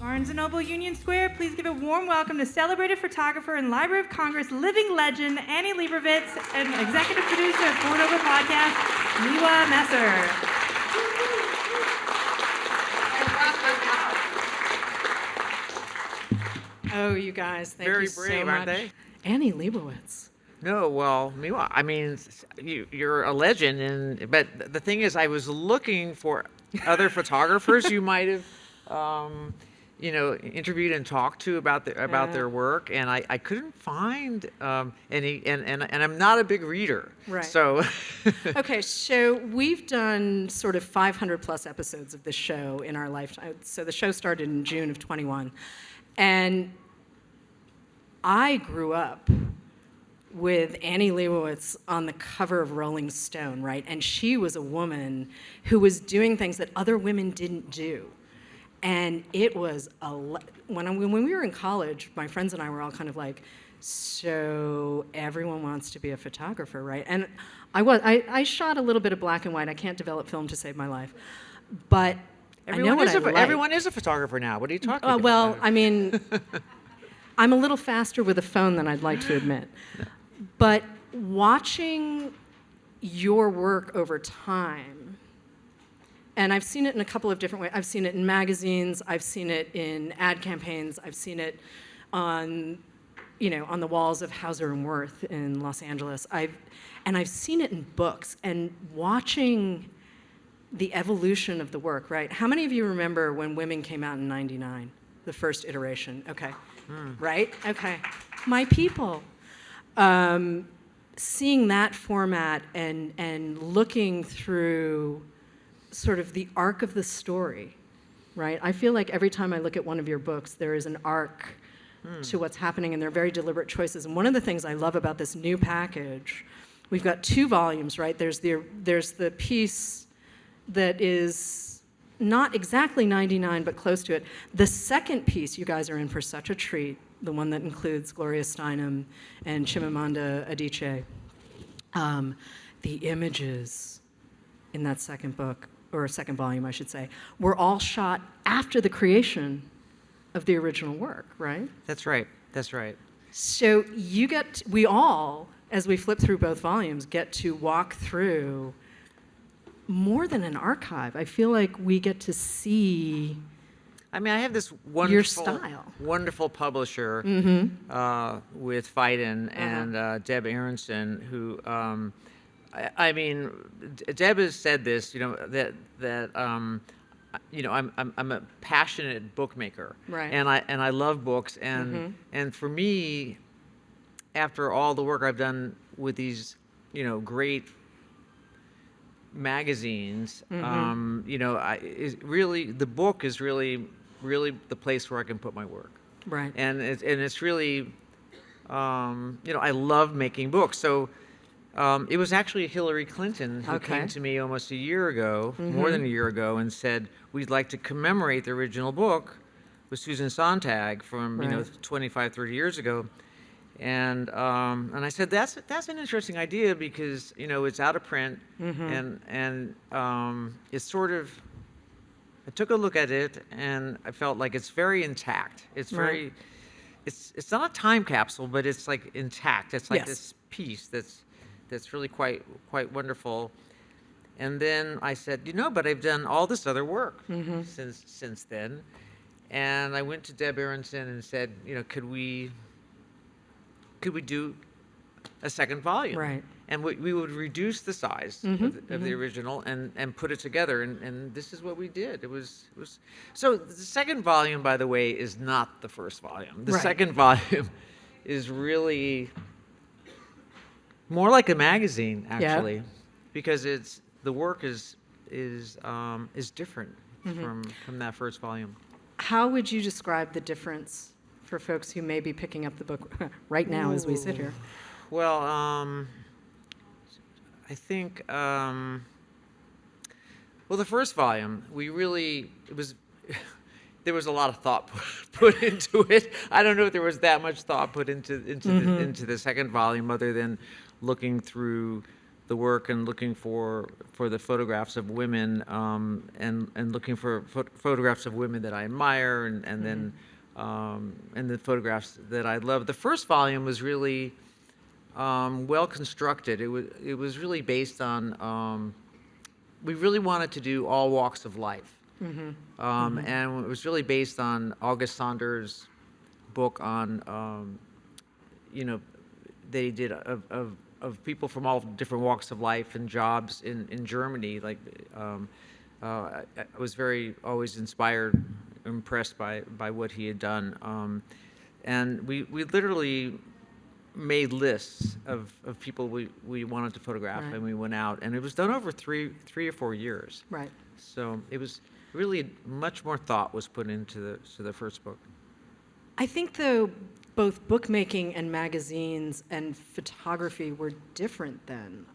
Barnes & Noble Union Square, please give a warm welcome to celebrated photographer and Library of Congress living legend, Annie Leibovitz, and executive producer of Born Over Podcast, Miwa Messer. Oh, you guys, thank you so much. Very brave, aren't they? Annie Leibovitz. No, well, Miwa, I mean, you're a legend, but the thing is, I was looking for other photographers you might have, interviewed and talked to about their work, and I couldn't find any, and I'm not a big reader, Right. So. Okay, so we've done sort of 500 plus episodes of this show in our lifetime. So the show started in June of 21, and I grew up with Annie Leibovitz on the cover of Rolling Stone, right? And she was a woman who was doing things that other women didn't do. And it was, when we were in college, my friends and I were all kind of like, so everyone wants to be a photographer, right? And I shot a little bit of black and white. I can't develop film to save my life. But Everyone is a photographer now. What are you talking about? Well, I mean, I'm a little faster with a phone than I'd like to admit. But watching your work over time, and I've seen it in a couple of different ways. I've seen it in magazines. I've seen it in ad campaigns. I've seen it on the walls of Hauser and Wirth in Los Angeles. I've seen it in books. And watching the evolution of the work, right? How many of you remember when Women came out in '99, the first iteration? Okay. Right? Okay. My people. Seeing that format and looking through sort of the arc of the story, right? I feel like every time I look at one of your books, there is an arc to what's happening, and they're very deliberate choices. And one of the things I love about this new package, we've got 2 volumes, right? There's the piece that is not exactly 99, but close to it. The second piece, you guys are in for such a treat, the one that includes Gloria Steinem and Chimamanda Adichie. The images in that second book, or second volume, I should say, were all shot after the creation of the original work, right? That's right. That's right. So we all, as we flip through both volumes, get to walk through more than an archive. I feel like we get to see. I mean, I have this your style. wonderful publisher with Phaidon and Deb Aronson, who, I mean, Deb has said this, that I'm a passionate bookmaker, right? And I love books, and for me, after all the work I've done with these, great magazines, the book is really the place where I can put my work. Right. And it's really, I love making books. So it was actually Hillary Clinton who came to me almost a year ago, more than a year ago, and said, we'd like to commemorate the original book with Susan Sontag from, 25, 30 years ago. And I said, that's an interesting idea because, it's out of print, and it's sort of, I took a look at it and I felt like it's very intact. It's very, it's not a time capsule, but it's like intact. It's like this piece that's really quite wonderful. And then I said, but I've done all this other work since then. And I went to Deb Aronson and said, could we do a second volume? Right. And we would reduce the size of the original and put it together, and this is what we did. It was so the second volume, by the way, is not the first volume. The second volume is really more like a magazine, actually, because the work is different from that first volume. How would you describe the difference for folks who may be picking up the book right now as we sit here? Well, I think, well, the first volume, there was a lot of thought put into it. I don't know if there was that much thought put into the second volume, other than looking through the work and looking for the photographs of women, and looking for photographs of women that I admire, and then and the photographs that I love. The first volume was really well constructed. It was really based on. We really wanted to do all walks of life, and it was really based on August Saunders' book on, you know, they did of people from all different walks of life and jobs in Germany. Like, I was always inspired, impressed by what he had done, and we literally made lists of people we wanted to photograph, Right. and we went out, and it was done over three or 4 years. Right. So it was really much more thought was put into the first book. I think, though, both bookmaking and magazines and photography were different then.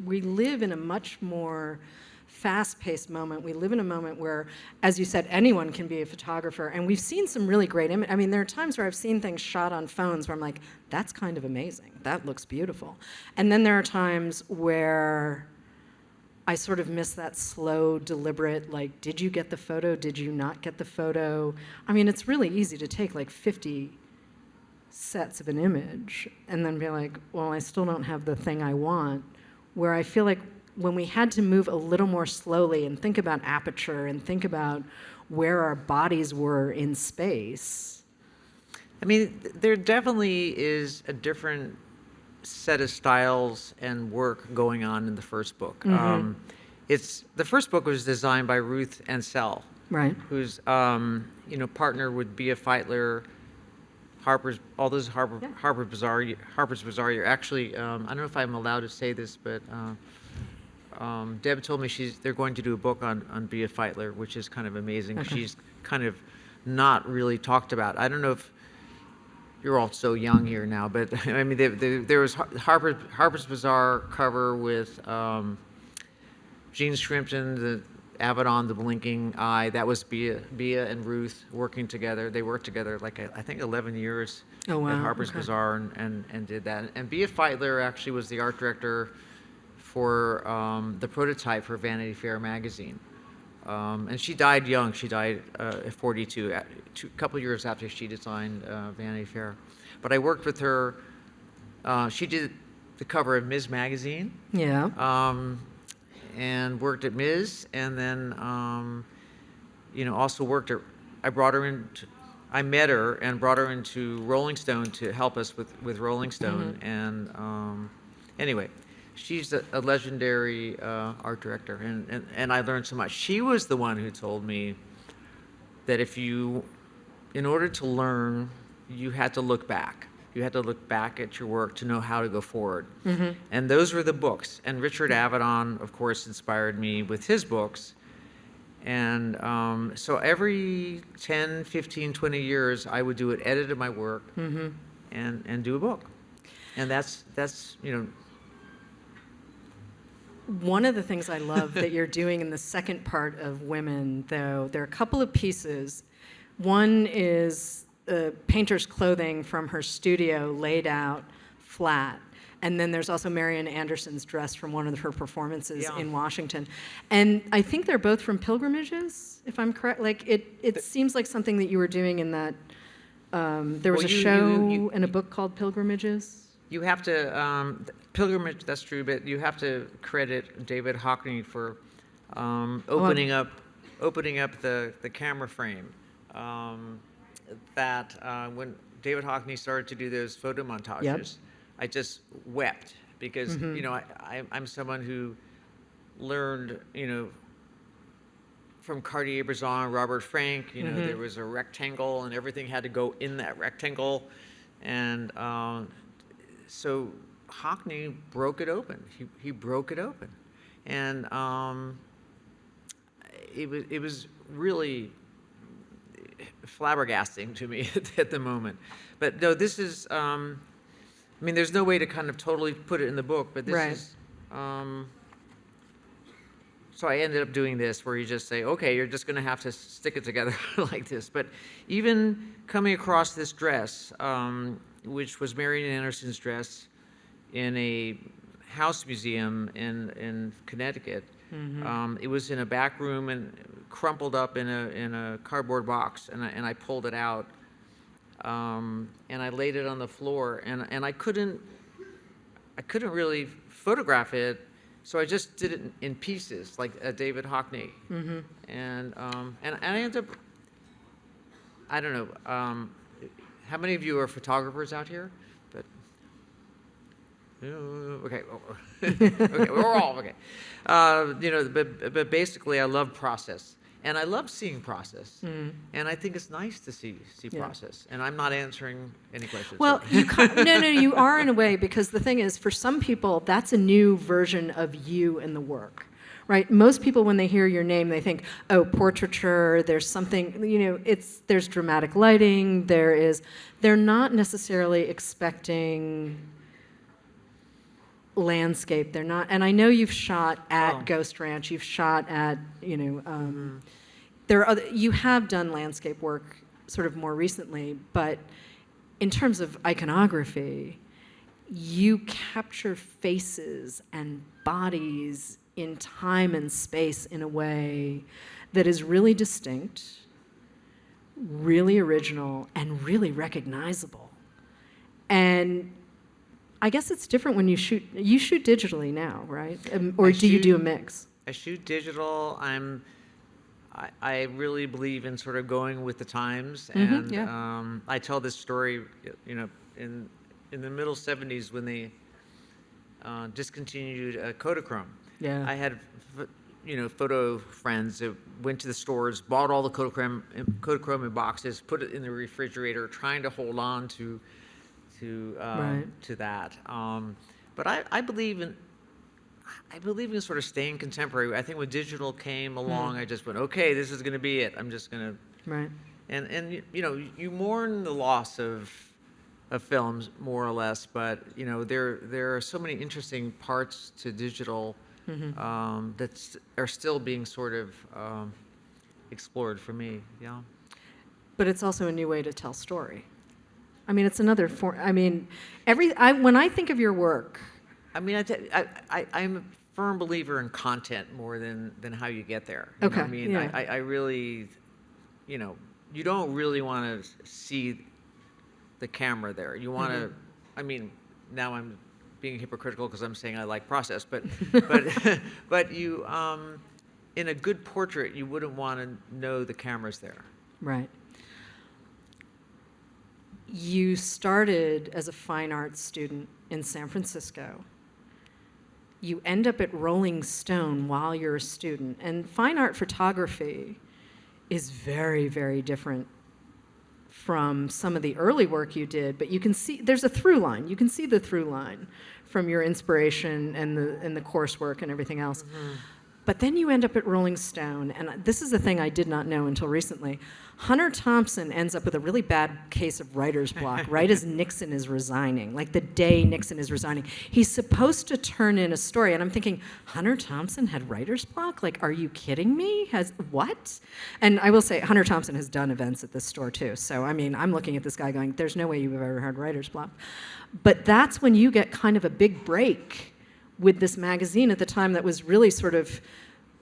We live in a much more fast-paced moment. We live in a moment where, as you said, anyone can be a photographer, and we've seen some really great images. I mean, there are times where I've seen things shot on phones where I'm like, that's kind of amazing. That looks beautiful. And then there are times where I sort of miss that slow, deliberate, like, did you get the photo? Did you not get the photo? I mean, it's really easy to take like 50 sets of an image and then be like, well, I still don't have the thing I want. Where I feel like when we had to move a little more slowly and think about aperture and think about where our bodies were in space. I mean, there definitely is a different set of styles and work going on in the first book. The first book was designed by Ruth Ansell, Right. who's partner with Bea Feitler, Harper's Bazaar. You're actually, I don't know if I'm allowed to say this, but Deb told me they're going to do a book on Bea Feitler, which is kind of amazing. Okay. She's kind of not really talked about. I don't know if you're all so young here now, but I mean, there was Harper's Bazaar cover with Jean Shrimpton, the Avedon, the blinking eye. That was Bea and Ruth working together. They worked together like I think 11 years Oh, wow. at Harper's Okay. Bazaar and did that. And Bea Feitler actually was the art director for the prototype for Vanity Fair magazine. And she died young. She died at 42, a couple years after she designed Vanity Fair. But I worked with her. She did the cover of Ms. Magazine. Yeah. And worked at Ms. And then, also worked at. I met her and brought her into Rolling Stone to help us with Rolling Stone. And anyway. She's a legendary art director, and I learned so much. She was the one who told me that in order to learn, you had to look back. You had to look back at your work to know how to go forward. And those were the books. And Richard Avedon, of course, inspired me with his books. And so every 10, 15, 20 years, I would do an edit of my work and do a book. And that's One of the things I love that you're doing in the second part of Women, though, there are a couple of pieces. One is the painter's clothing from her studio laid out flat. And then there's also Marian Anderson's dress from one of her performances in Washington. And I think they're both from pilgrimages, if I'm correct. Like, it seems like something that you were doing in that, there was a show and a book called Pilgrimages. You have to, pilgrimage, that's true, but you have to credit David Hockney for opening up the camera frame. When David Hockney started to do those photo montages, I just wept because, I'm someone who learned, from Cartier-Bresson, Robert Frank, there was a rectangle and everything had to go in that rectangle. And so Hockney broke it open. He broke it open. And it was really flabbergasting to me at the moment. But no, this is, there's no way to kind of totally put it in the book, but this is, so I ended up doing this where you just say, okay, you're just going to have to stick it together like this. But even coming across this dress, which was Marian Anderson's dress in a House Museum in Connecticut. It was in a back room and crumpled up in a cardboard box, and I pulled it out, and I laid it on the floor, and I couldn't really photograph it, so I just did it in pieces, like David Hockney, and I ended up, I don't know, how many of you are photographers out here? But okay, okay, we're all okay. You know, but basically, I love process, and I love seeing process, and I think it's nice to see process. And I'm not answering any questions. Well, no, you are in a way, because the thing is, for some people, that's a new version of you in the work, right? Most people, when they hear your name, they think, oh, portraiture. There's something, you know, there's dramatic lighting. They're not necessarily expecting landscape. They're not, and I know you've shot at Ghost Ranch. You've shot at, you know, there are you have done landscape work sort of more recently, but in terms of iconography, you capture faces and bodies in time and space in a way that is really distinct, really original, and really recognizable. And I guess it's different when you shoot. You shoot digitally now, right? Or do you do a mix? I shoot digital. I really believe in sort of going with the times, and I tell this story, you know, in the middle '70s when they discontinued Kodachrome. Yeah. I had, you know, photo friends that went to the stores, bought all the Kodachrome in boxes, put it in the refrigerator, trying to hold on to that. But I believe in sort of staying contemporary. I think when digital came along, I just went, okay, this is going to be it. I'm just going to. Right. And you know, you mourn the loss of films more or less, but you know, there are so many interesting parts to digital that are still being sort of explored for me. Yeah. But it's also a new way to tell story. I mean, it's another form. I mean, when I think of your work, I mean, I'm a firm believer in content more than how you get there. You know what I mean, yeah. I really, you know, you don't really want to see the camera there. You want to, I mean, now I'm being hypocritical because I'm saying I like process, but but you, in a good portrait, you wouldn't want to know the camera's there. Right. You started as a fine arts student in San Francisco. You end up at Rolling Stone while you're a student. And fine art photography is very, very different from some of the early work you did, but you can see there's a through line. You can see the through line from your inspiration and the coursework and everything else. But then you end up at Rolling Stone, and this is the thing I did not know until recently. Hunter Thompson ends up with a really bad case of writer's block right as Nixon is resigning, like the day Nixon is resigning. He's supposed to turn in a story, and I'm thinking, Hunter Thompson had writer's block? Like, are you kidding me? What? And I will say, Hunter Thompson has done events at this store too. So, I mean, I'm looking at this guy going, there's no way you've ever had writer's block. But that's when you get kind of a big break with this magazine at the time that was really sort of,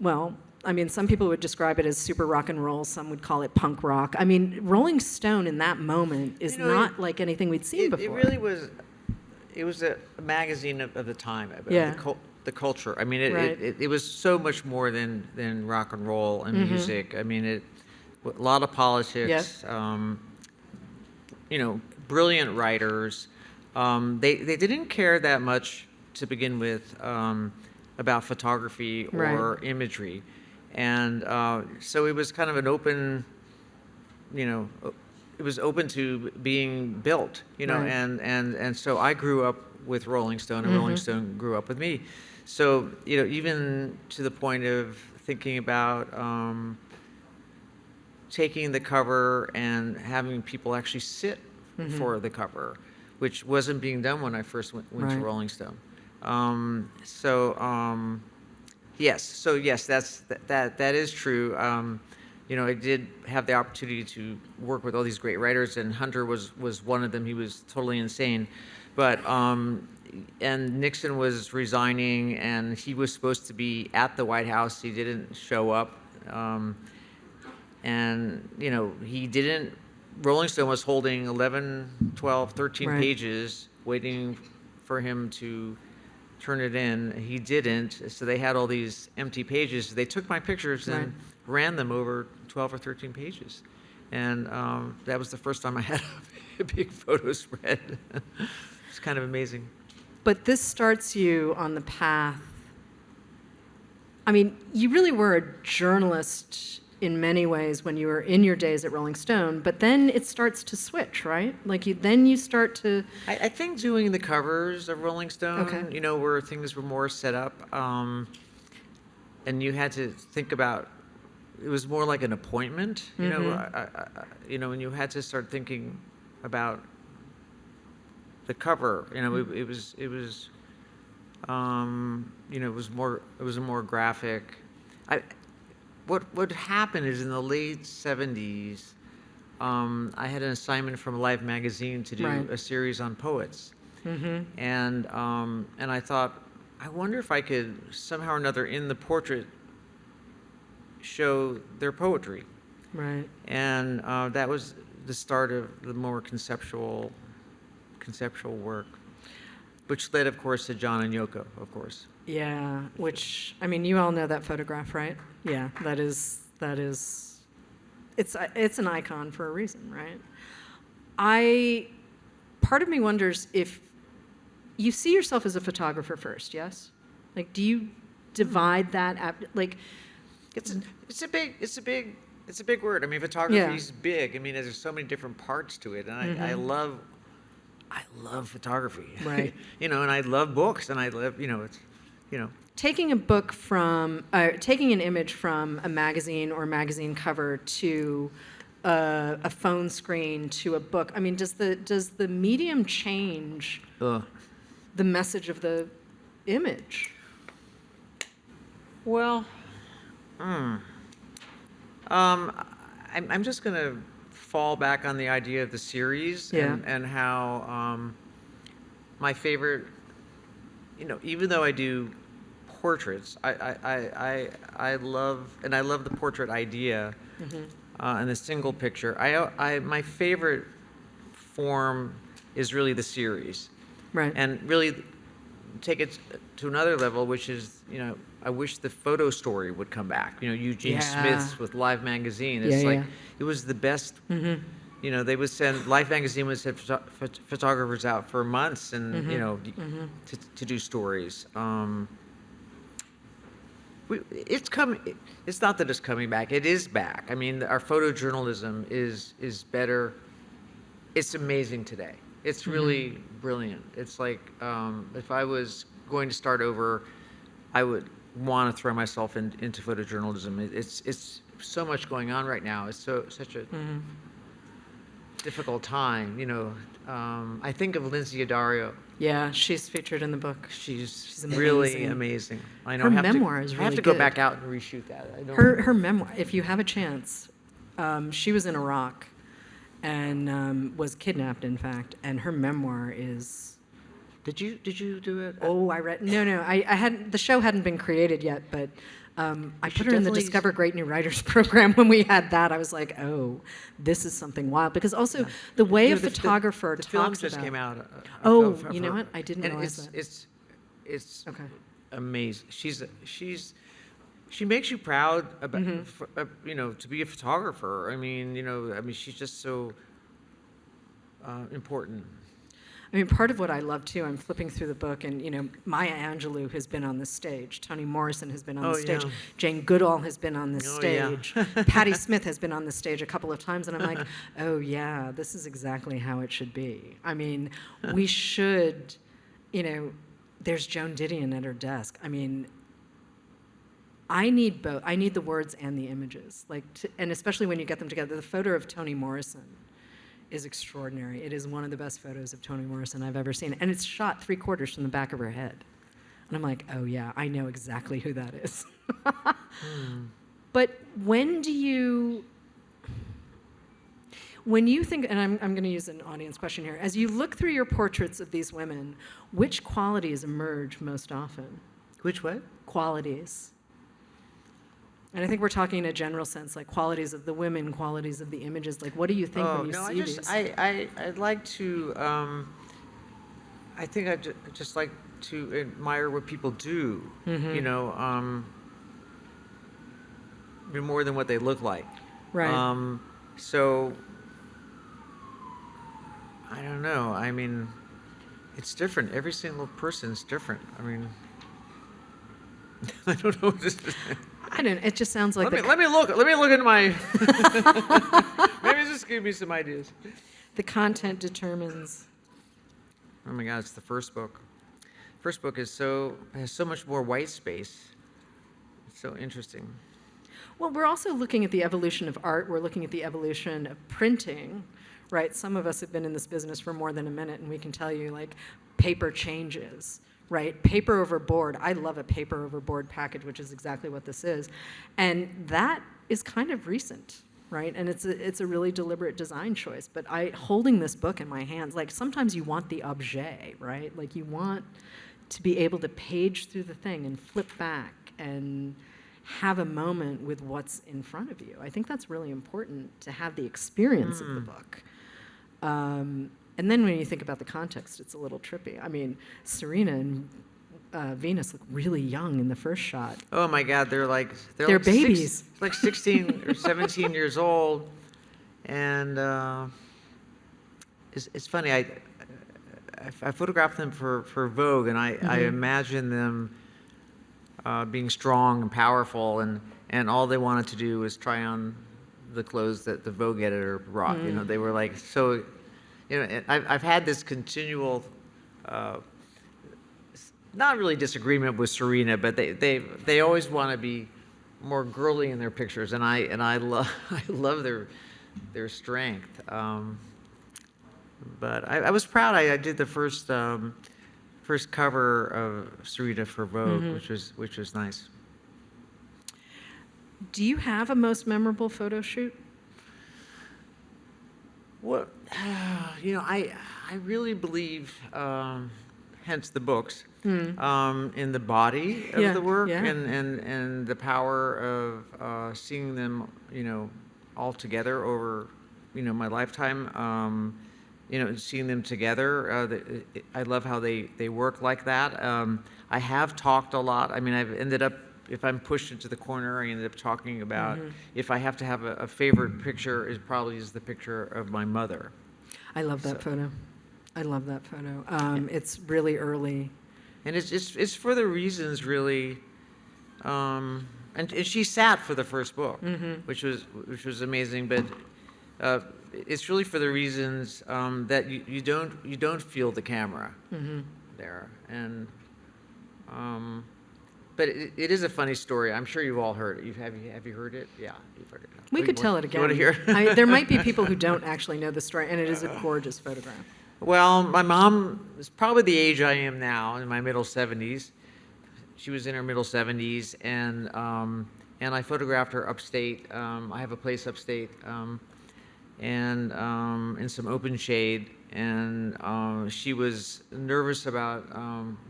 well, I mean, some people would describe it as super rock and roll. Some would call it punk rock. I mean, Rolling Stone in that moment is not like anything we'd seen before. It really was. It was a magazine of the time, the culture. I mean, it was so much more than rock and roll and music. I mean, a lot of politics. You know, brilliant writers. They didn't care that much to begin with about photography or imagery. And so it was kind of an open, you know, it was open to being built, you know, and so I grew up with Rolling Stone, and Rolling Stone grew up with me. So, you know, even to the point of thinking about taking the cover and having people actually sit for the cover, which wasn't being done when I first went to Rolling Stone. Yes, that is true. You know, I did have the opportunity to work with all these great writers, and Hunter was one of them. He was totally insane, but and Nixon was resigning, and he was supposed to be at the White House. He didn't show up, and he didn't. Rolling Stone was holding 11, 12, 13 Right. pages, waiting for him to turn it in. He didn't, so they had all these empty pages. They took my pictures and Right. ran them over 12 or 13 pages, and that was the first time I had a big photo spread. It's kind of amazing. But this starts you on the path. I mean, you really were a journalist in many ways when you were in your days at Rolling Stone, but then it starts to switch, right? Like then you start to. I think doing the covers of Rolling Stone, Okay. where things were more set up, and you had to think about. It was more like an appointment, Mm-hmm. when you had to start thinking about the cover. It was it was more graphic. What happened is in the late 70s, I had an assignment from Life magazine to do Right. a series on poets, Mm-hmm. and I thought, I wonder if I could somehow or another in the portrait show their poetry, Right. and that was the start of the more conceptual work, which led, of course, to John and Yoko, of course. Yeah, which, I mean, you all know that photograph, right? Yeah, it's an icon for a reason, right? Part of me wonders if you see yourself as a photographer first, yes? Like, do you divide that, like, It's a big word. I mean, photography Yeah. is big. I mean, there's so many different parts to it, and I love photography. Right. And I love books, and I love taking taking an image from a magazine or magazine cover to a phone screen to a book, I mean, does the medium change Ugh. the message of the image? Well, I'm just gonna fall back on the idea of the series Yeah. and how my favorite, even though I do portraits, I love the portrait idea and the single picture. My favorite form is really the series, Right. and really take it to another level, which is, I wish the photo story would come back. Eugene Yeah. Smith's with Life magazine. It's Yeah, like yeah. it was the best. They would send Life magazine would send photographers out for months, and to do stories. It's coming. It's not that it's coming back. It is back. I mean, our photojournalism is better. It's amazing today. It's really brilliant. It's like if I was going to start over, I would want to throw myself into photojournalism. It's so much going on right now. It's such a difficult time. I think of Lynsey Addario. Yeah, she's featured in the book. She's amazing. really amazing. I know. Her I have memoir to, is I really have to go good. back out and reshoot that. I don't. Her memoir, if you have a chance, she was in Iraq and was kidnapped, in fact, and her memoir is. Did you do it? Oh, I read. No, I hadn't. The show hadn't been created yet, but I put should her in the definitely- Discover Great New Writers program when we had that. I was like, oh, this is something wild, because also the way a photographer the film talks just about. came out. Oh, you know what? I didn't and realize that. It's Okay. amazing. She makes you proud about to be a photographer. I mean, she's just so important. I mean, part of what I love too, I'm flipping through the book, and Maya Angelou has been on the stage, Toni Morrison has been on the stage, yeah. Jane Goodall has been on the Oh, yeah. stage, Patti Smith has been on the stage a couple of times, and I'm like, oh yeah, this is exactly how it should be. I mean, we should, there's Joan Didion at her desk. I mean, I need both. I need the words and the images, and especially when you get them together. The photo of Toni Morrison is extraordinary. It is one of the best photos of Toni Morrison I've ever seen. And it's shot 3/4 from the back of her head. And I'm like, oh yeah, I know exactly who that is. But when do you When you think, and I'm going to use an audience question here, as you look through your portraits of these women, which qualities emerge most often? Which what? Qualities. And I think we're talking in a general sense, like qualities of the women, qualities of the images. Like, what do you think when you see these? I'd like to, I think I'd just like to admire what people do, you know, more than what they look like. Right. So, I don't know. I mean, it's different. Every single person's different. I mean, I don't know. I don't. It just sounds like. Let me look into my. Maybe just give me some ideas. The content determines. Oh my God! It's the first book. First book has so much more white space. It's so interesting. Well, we're also looking at the evolution of art. We're looking at the evolution of printing, right? Some of us have been in this business for more than a minute, and we can tell you, like, paper changes, right? Paper over board. I love a paper over board package, which is exactly what this is. And that is kind of recent, right? And it's a really deliberate design choice. But holding this book in my hands, like, sometimes you want the objet, right? Like, you want to be able to page through the thing and flip back and have a moment with what's in front of you. I think that's really important, to have the experience of the book. And then when you think about the context, it's a little trippy. I mean, Serena and Venus look really young in the first shot. Oh my God, they're like babies. Like 16 or 17 years old, and it's funny. I photographed them for Vogue, and I imagine them being strong and powerful, and all they wanted to do was try on the clothes that the Vogue editor brought. You know, they were like so. You know, and I've had this continual, not really disagreement with Serena, but they always want to be more girly in their pictures, and I love their strength. But I was proud. I did the first cover of Serena for Vogue, which was nice. Do you have a most memorable photo shoot? Well, you know, I really believe, hence the books, in the body of the work and the power of seeing them, you know, all together over, you know, my lifetime. You know, seeing them together, I love how they work like that. I have talked a lot. I mean, I've ended up, if I'm pushed into the corner, I ended up talking about if I have to have a favorite picture, it probably is the picture of my mother. I love that photo. I love that photo. It's really early. And it's for the reasons really, and she sat for the first book, which was amazing. But it's really for the reasons that you don't feel the camera there, and but it is a funny story. I'm sure you've all heard it. Have you heard it? Yeah, you've heard it. We could tell it again. You want to hear it? There might be people who don't actually know the story, and it is a gorgeous photograph. Well, my mom is probably the age I am now, in my middle 70s. She was in her middle 70s, and I photographed her upstate. I have a place upstate, and in some open shade, and she was nervous about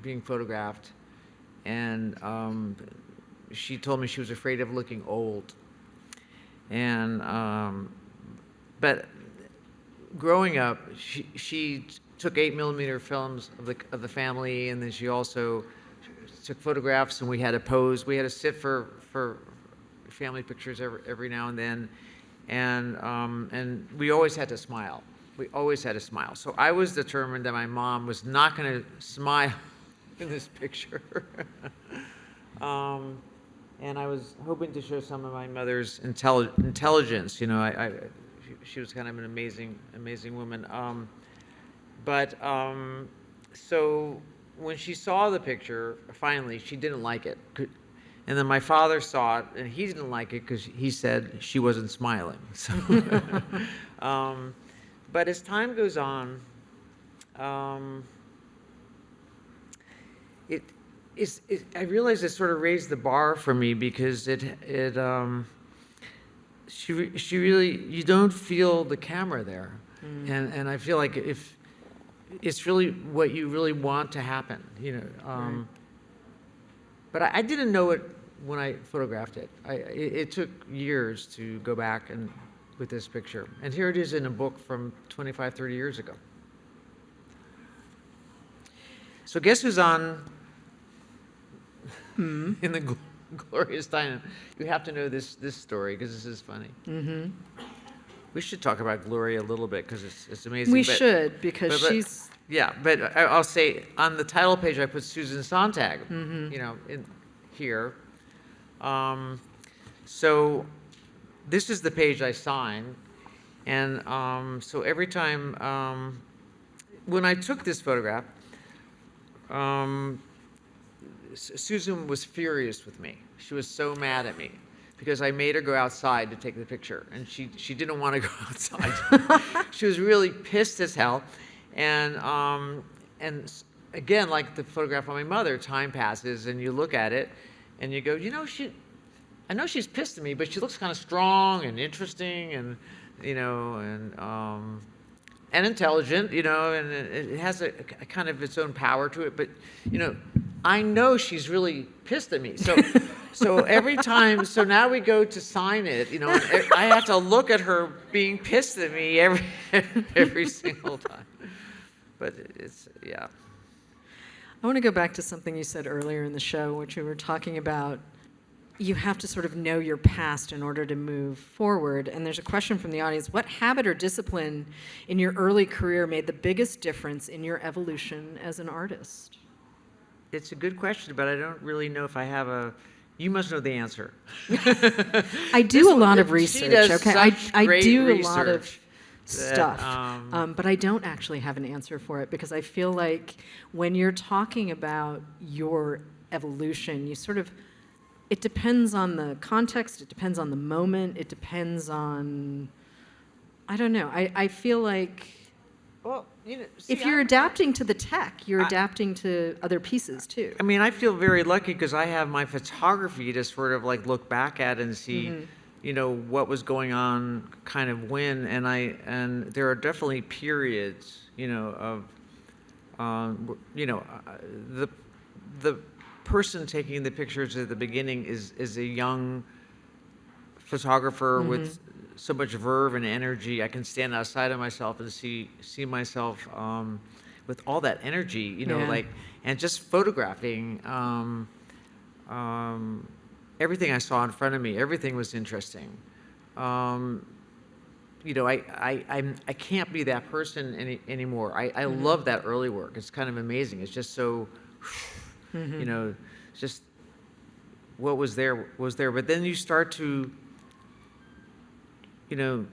being photographed, and she told me she was afraid of looking old. And but growing up, she took 8mm films of the family, and then she also took photographs, and we had to pose. We had to sit for family pictures every now and then, and we always had to smile. We always had to smile. So I was determined that my mom was not going to smile in this picture. And I was hoping to show some of my mother's intelligence. You know, she was kind of an amazing woman. So when she saw the picture, finally, she didn't like it. And then my father saw it, and he didn't like it because he said she wasn't smiling. So, but as time goes on, I realized it sort of raised the bar for me because she really, you don't feel the camera there. And I feel like if it's really what you really want to happen, you know. Right. But I didn't know it when I photographed it. It took years to go back and with this picture. And here it is in a book from 25, 30 years ago. So guess who's on in the Gloria Steinem? You have to know this story because this is funny. We should talk about Gloria a little bit because it's amazing. We should, because she's... Yeah, but I'll say on the title page I put Susan Sontag, you know, in here. So this is the page I signed, and so every time when I took this photograph, Susan was furious with me. She was so mad at me because I made her go outside to take the picture, and she didn't want to go outside. She was really pissed as hell, and again, like the photograph of my mother, time passes, and you look at it, and you go, you know, I know she's pissed at me, but she looks kind of strong and interesting, and you know, and intelligent, you know, and it has a kind of its own power to it. But you know, I know she's really pissed at me. So every time, so now we go to sign it, you know, I have to look at her being pissed at me every single time. But it's, yeah. I want to go back to something you said earlier in the show, which you were talking about. You have to sort of know your past in order to move forward. And there's a question from the audience. What habit or discipline in your early career made the biggest difference in your evolution as an artist? It's a good question, but I don't really know if I have a... You must know the answer. I do a lot of research, okay? I do a research lot of stuff, that, but I don't actually have an answer for it because I feel like when you're talking about your evolution, you sort of... It depends on the context, it depends on the moment, it depends on... I don't know. I feel like... Well, you know, see, if you're adapting to the tech, you're adapting to other pieces too. I mean, I feel very lucky because I have my photography to sort of like look back at and see, you know, what was going on kind of when, and there are definitely periods, you know, of, you know, the person taking the pictures at the beginning is a young photographer with so much verve and energy. I can stand outside of myself and see myself with all that energy, you know, like, and just photographing everything I saw in front of me. Everything was interesting. You know, I can't be that person anymore. I love that early work. It's kind of amazing. It's just so, you know, just what was there was there. But then you start to, you know,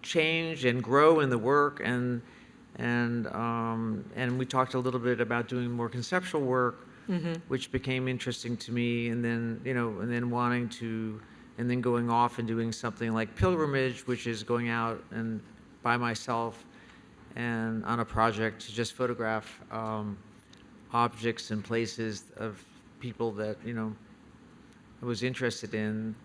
change and grow in the work, and we talked a little bit about doing more conceptual work, which became interesting to me, and then, you know, and then wanting to, and then going off and doing something like Pilgrimage, which is going out and by myself and on a project to just photograph objects and places of people that, you know, I was interested in.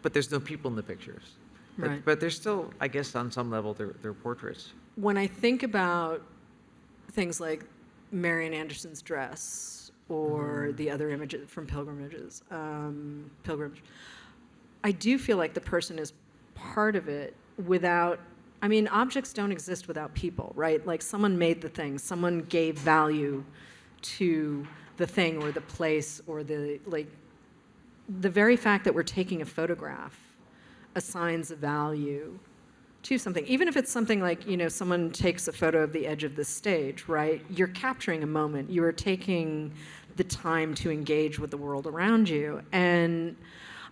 But there's no people in the pictures. Right. But they're still, I guess, on some level, they're portraits. When I think about things like Marian Anderson's dress or the other images from Pilgrimage, I do feel like the person is part of it without, I mean, objects don't exist without people, right? Like someone made the thing, someone gave value to the thing or the place or the, like, the very fact that we're taking a photograph assigns a value to something. Even if it's something like, you know, someone takes a photo of the edge of the stage, right? You're capturing a moment. You are taking the time to engage with the world around you. And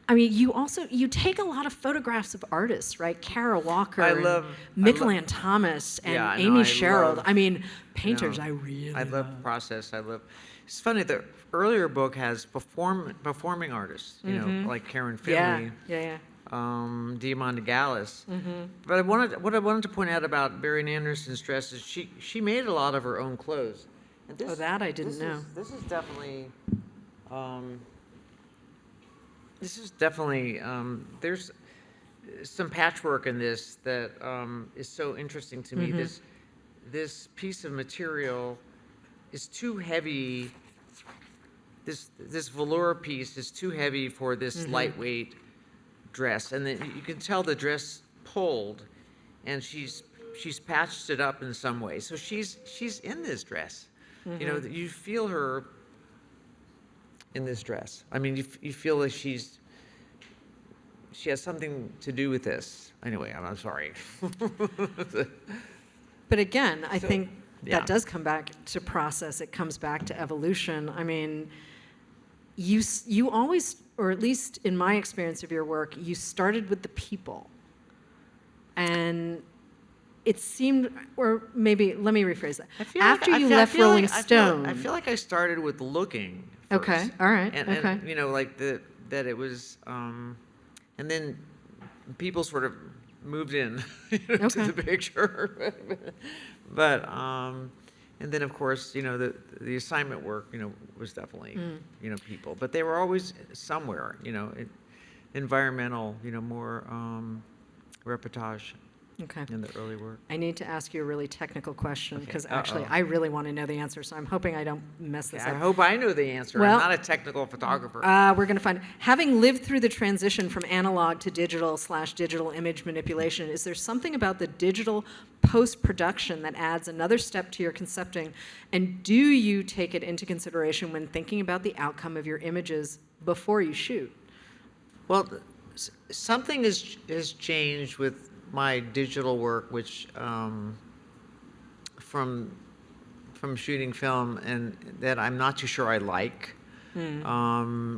I mean, you take a lot of photographs of artists, right? Kara Walker, Michelan Thomas, and Amy Sherald. I mean, painters, I really love. I love process. It's funny, the earlier book has performing artists, you know, like Karen Finley, Diamanda Gallis. But what I wanted to point out about Marian Anderson's dress is she made a lot of her own clothes. And this, that I didn't know. This is definitely, This is definitely, there's some patchwork in this that is so interesting to me. This piece of material is too heavy. This velour piece is too heavy for this lightweight dress, and then you can tell the dress pulled, and she's patched it up in some way. So she's in this dress. You know, you feel her in this dress. I mean, you feel that she has something to do with this. Anyway, I'm sorry. But again, I think yeah. that does come back to process. It comes back to evolution. I mean, you always, or at least in my experience of your work, you started with the people. And it seemed, or maybe, let me rephrase that. After you left Rolling Stone. I feel like I started with looking first. Okay, all right, and, okay. And, you know, like that it was, and then people sort of moved in to the picture. But, and then of course, you know, the assignment work, you know, was definitely, you know, people. But they were always somewhere, you know, environmental, you know, more reportage. Okay. In the early work. I need to ask you a really technical question because Okay. actually I really want to know the answer, so I'm hoping I don't mess this I up. hope I know the answer. Well, I'm not a technical photographer. We're going to find. Having lived through the transition from analog to digital/digital image manipulation, is there something about the digital post-production that adds another step to your concepting? And do you take it into consideration when thinking about the outcome of your images before you shoot? Well, something has changed with my digital work, which from shooting film, and that I'm not too sure I like,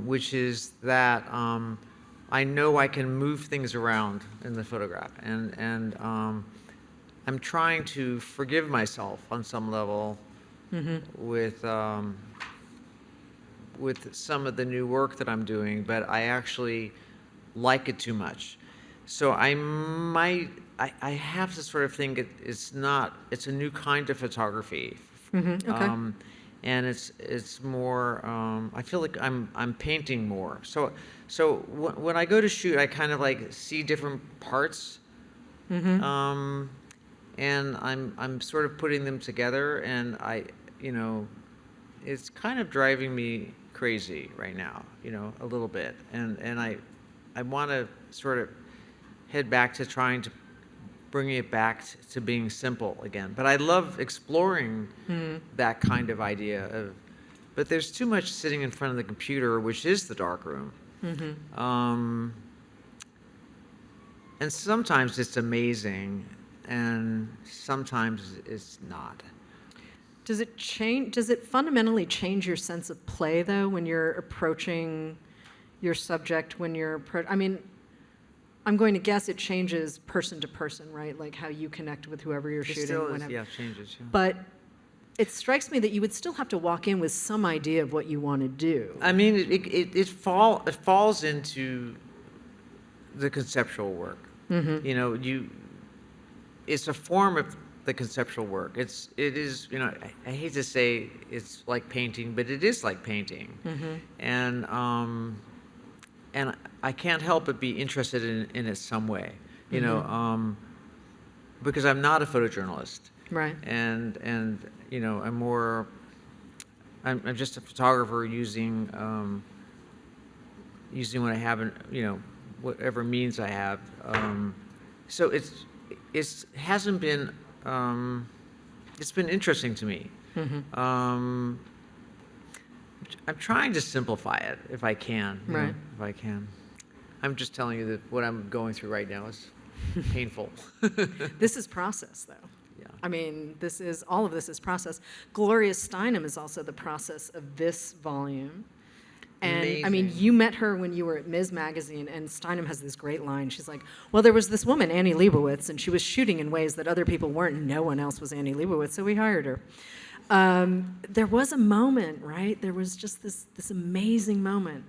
which is that I know I can move things around in the photograph, and I'm trying to forgive myself on some level with some of the new work that I'm doing, but I actually like it too much. So I have to sort of think it's a new kind of photography. Okay. And it's more, I feel like I'm painting more. So when I go to shoot, I kind of like see different parts. And I'm sort of putting them together, and you know, it's kind of driving me crazy right now, you know, a little bit. And I want to sort of head back to trying to bring it back to being simple again. But I love exploring that kind of idea but there's too much sitting in front of the computer, which is the darkroom. And sometimes it's amazing, and sometimes it's not. Does it fundamentally change your sense of play, though, when you're approaching your subject, I mean, I'm going to guess it changes person to person, right? Like how you connect with whoever you're shooting. Still whenever. Yeah, changes. Yeah. But it strikes me that you would still have to walk in with some idea of what you want to do. I mean, it falls into the conceptual work. You know, it's a form of the conceptual work. It is, you know, I hate to say it's like painting, but it is like painting. And I can't help but be interested in it some way, you know, because I'm not a photojournalist. Right. And you know, I'm just a photographer using what I have, you know, whatever means I have. So it hasn't been, it's been interesting to me. I'm trying to simplify it if I can. You know, if I can. I'm just telling you that what I'm going through right now is painful. This is process, though. Yeah. I mean, all of this is process. Gloria Steinem is also the process of this volume. And Amazing. I mean, you met her when you were at Ms. Magazine, and Steinem has this great line. She's like, well, there was this woman, Annie Leibovitz, and she was shooting in ways that other people weren't, and no one else was Annie Leibovitz, so we hired her. There was a moment, right? There was just this amazing moment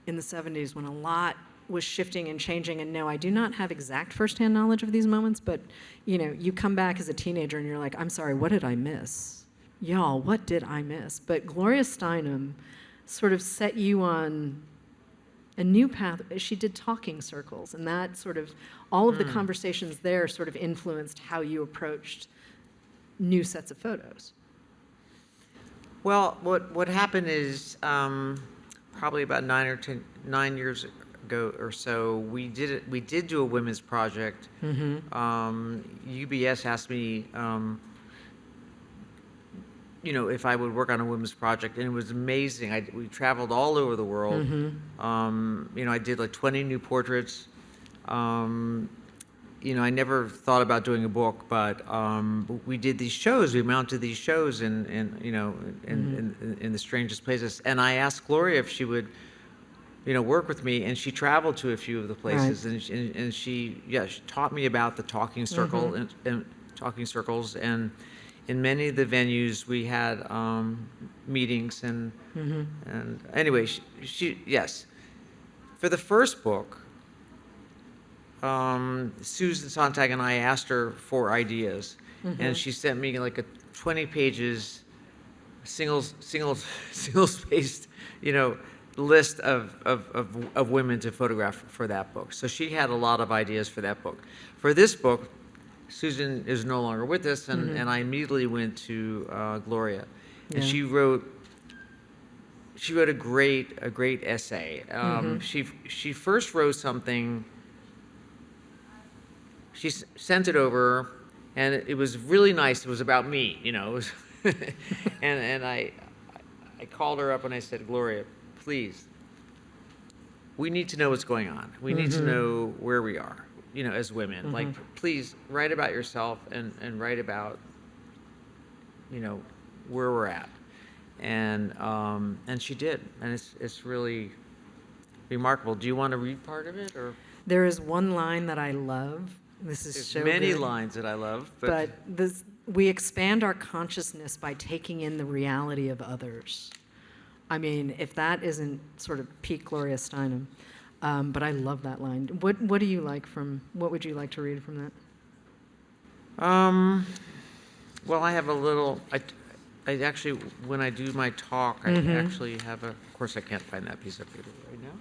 in the 70s when a lot was shifting and changing. And no, I do not have exact firsthand knowledge of these moments, but you know, you come back as a teenager and you're like, I'm sorry, what did I miss? Y'all, what did I miss? But Gloria Steinem sort of set you on a new path. She did talking circles, and that sort of, all of the conversations there sort of influenced how you approached new sets of photos. Well, what happened is probably about 9 years ago or so, we did do a women's project. UBS asked me, if I would work on a women's project, and it was amazing. We traveled all over the world. I did like 20 new portraits. I never thought about doing a book, but we did these shows. We mounted these shows in the strangest places. And I asked Gloria if she would, work with me, and she traveled to a few of the places, right. and she taught me about the talking circle and talking circles. And in many of the venues, we had meetings, and anyway, she yes. For the first book, Susan Sontag and I asked her for ideas, and she sent me like a 20 pages, single spaced, list of women to photograph for that book. So she had a lot of ideas for that book. For this book, Susan is no longer with us, and I immediately went to Gloria, and she wrote a great essay. She first wrote something. She sent it over, and it was really nice. It was about me, It was and I called her up and I said, Gloria, please, we need to know what's going on. We need to know where we are, as women. Like, please write about yourself and write about, where we're at. And she did, and it's really remarkable. Do you want to read part of it, or? There is one line that I love. This is so many good. lines that I love, but we expand our consciousness by taking in the reality of others. I mean, if that isn't sort of peak Gloria Steinem, but I love that line. What do you like what would you like to read from that? Well, I have a little. I actually, when I do my talk, I actually have a. Of course, I can't find that piece of paper right now.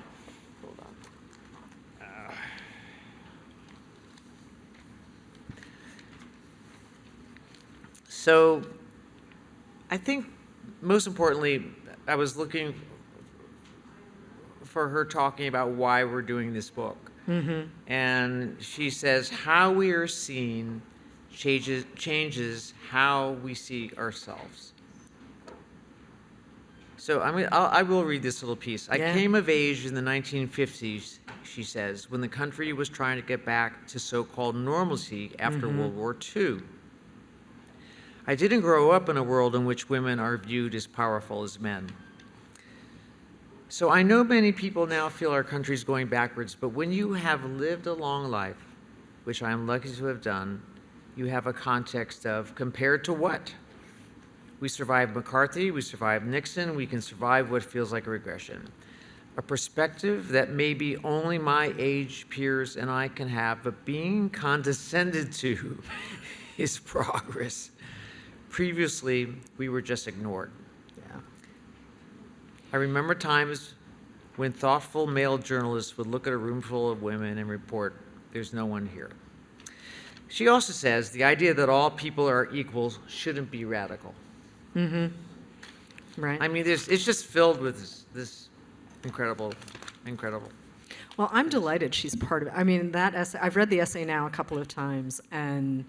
Hold on. So, I think most importantly, I was looking for her talking about why we're doing this book. And she says, how we are seen changes how we see ourselves. So I will read this little piece. I came of age in the 1950s, she says, when the country was trying to get back to so-called normalcy after World War II. I didn't grow up in a world in which women are viewed as powerful as men. So I know many people now feel our country's going backwards, but when you have lived a long life, which I am lucky to have done, you have a context of compared to what? We survived McCarthy, we survived Nixon, we can survive what feels like a regression. A perspective that maybe only my age peers and I can have, but being condescended to is progress. Previously, we were just ignored. I remember times when thoughtful male journalists would look at a room full of women and report, there's no one here. She also says the idea that all people are equals shouldn't be radical. Right. I mean, it's just filled with this incredible. Well, I'm delighted she's part of it. I mean, that essay, I've read the essay now a couple of times, and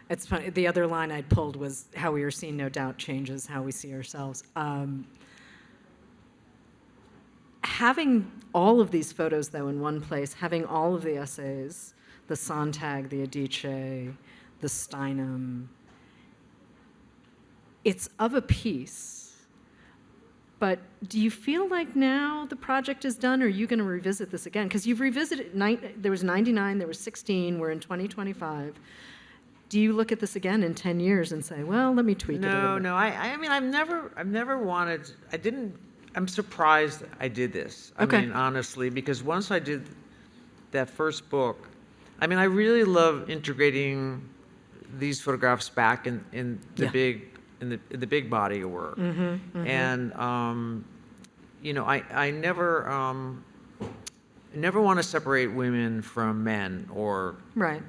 it's funny. The other line I'd pulled was how we are seen, no doubt, changes how we see ourselves. Having all of these photos, though, in one place, having all of the essays, the Sontag, the Adichie, the Steinem, it's of a piece. But do you feel like now the project is done, or are you going to revisit this again? Because you've revisited, there was 99, there was 16, we're in 2025. Do you look at this again in 10 years and say, well, let me tweak it a little bit? No, I mean, I've never wanted, I'm surprised I did this. I mean, honestly, because once I did that first book, I mean, I really love integrating these photographs back in the big body of work. And I never never want to separate women from men, or Right.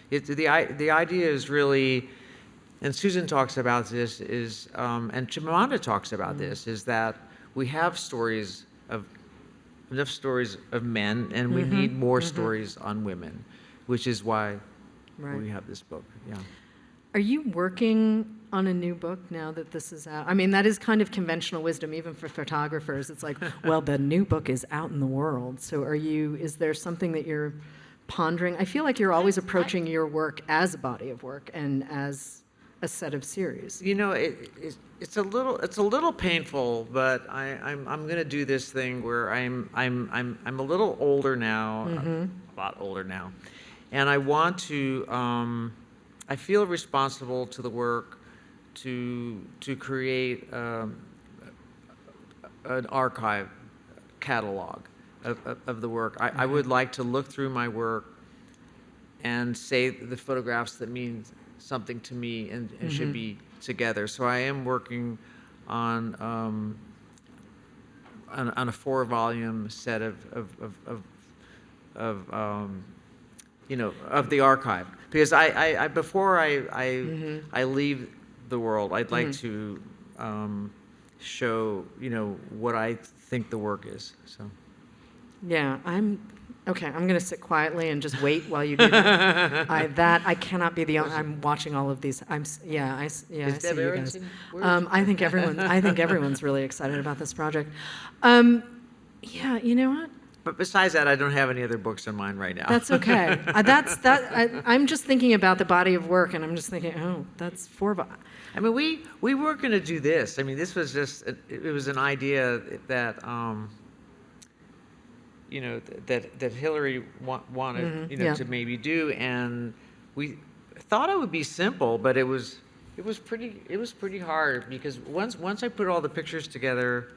the idea is really, and Susan talks about this, is and Chimamanda talks about this, is that we have enough stories of men, and we need more stories on women, which is why we have this book. Yeah. Are you working on a new book now that this is out? I mean, that is kind of conventional wisdom, even for photographers. It's like, well, the new book is out in the world. So is there something that you're pondering? I feel like you're always approaching your work as a body of work and as a set of series. You know, it's a little painful, but I'm going to do this thing where I'm a little older now, a lot older now, and I want to. I feel responsible to the work to create an archive catalog of the work. I would like to look through my work and say the photographs that mean something to me and should be together. So I am working on a 4-volume set of the archive, because I before I leave the world, I'd like to show what I think the work is. So Yeah, I'm going to sit quietly and just wait while you do that. I cannot be the only. I'm watching all of these. I see you guys. I think everyone's really excited about this project. Yeah, you know what? But besides that, I don't have any other books in mind right now. That's okay. I'm just thinking about the body of work, and I'm just thinking, oh, that's 4. I mean, we weren't going to do this. I mean, this was just it was an idea that that Hillary wanted to maybe do, and we thought it would be simple, but it was pretty hard, because once I put all the pictures together,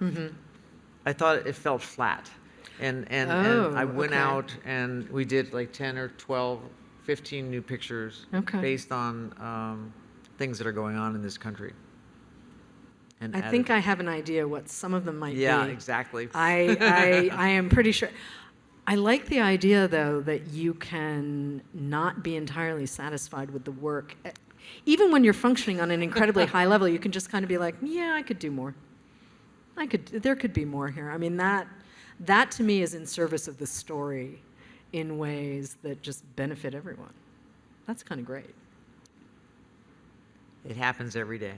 I thought it felt flat. And I went out and we did like 10 or 12, 15 new pictures based on things that are going on in this country. And I think I have an idea what some of them might be. Yeah, exactly. I am pretty sure. I like the idea, though, that you can not be entirely satisfied with the work. Even when you're functioning on an incredibly high level, you can just kind of be like, yeah, I could do more. There could be more here. I mean, that to me is in service of the story in ways that just benefit everyone. That's kind of great. It happens every day.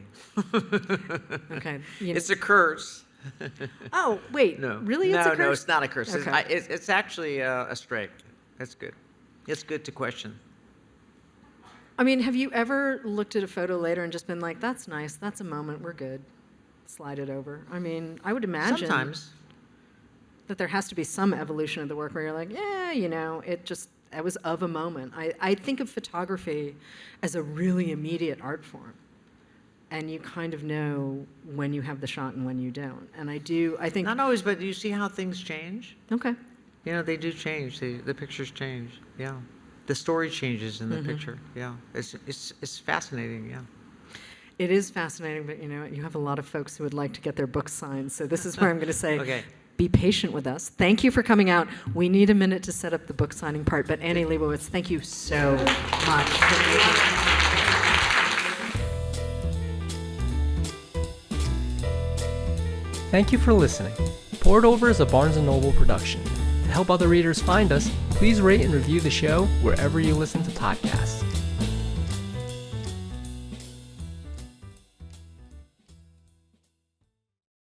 Okay. It's a curse. Oh, wait. No. Really? It's a curse? No, it's not a curse. Okay. It's actually a strength. That's good. It's good to question. I mean, have you ever looked at a photo later and just been like, that's nice, that's a moment, we're good, slide it over? I mean, I would imagine Sometimes. that there has to be some evolution of the work where you're like, yeah, it was of a moment. I think of photography as a really immediate art form. And you kind of know when you have the shot and when you don't. And I think... Not always, but you see how things change? Okay. They do change. The pictures change, yeah. The story changes in the picture, yeah. It's fascinating, yeah. It is fascinating, but you have a lot of folks who would like to get their books signed. So this is where I'm going to say... Okay. Be patient with us. Thank you for coming out. We need a minute to set up the book signing part, but Annie Leibovitz, thank you so much. Thank you for listening. Poured Over is a Barnes & Noble production. To help other readers find us, please rate and review the show wherever you listen to podcasts.